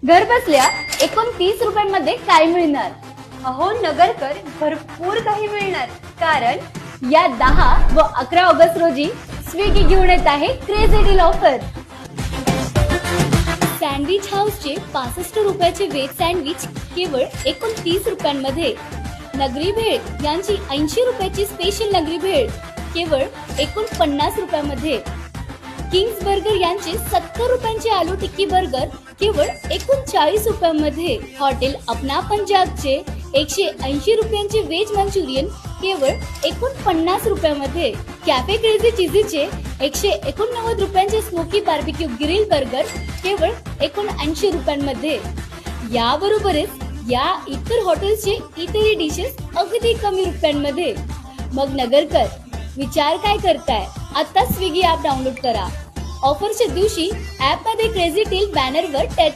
घर बसल्या 29 रुपयांमध्ये काय मिळणार? अहो नगरकर, भरपूर काही मिळणार, कारण या 10 व 11 ऑगस्ट रोजी स्विगी घेऊन येत आहे क्रेझी डील ऑफर. सँडविच हाऊसचे 65 रुपयाचे व्हेज सँडविच केवळ 29 रुपयांमध्ये. नगरी भेळ यांची 80 रुपयाची स्पेशल नगरी भेळ केवळ 49 रुपयामध्ये. किंग्स बर्गर यांचे 70 रुपयांचे आलू टिक्की बर्गर केवळ 39 रुपयांमध्ये. हॉटेल अपना पंजाबचे 180 रुपयांचे व्हेज मंचुरियन केवळ 49 रुपयामध्ये. कॅफे क्रेझी चीझीचे 189 रुपयांचे स्मोकी बार्बिक्यू ग्रिल बर्गर केवळ 79 रुपयांमध्ये. याबरोबरच या इतर हॉटेल्सचे इतरही डिशेस अगदी कमी रुपयांमध्ये. मग नगरकर, विचार काय करताय? आता स्विगी ॲप डाउनलोड करा. ऑफरच्या दिवशी ॲपमध्ये क्रेझी डील बॅनरवर टच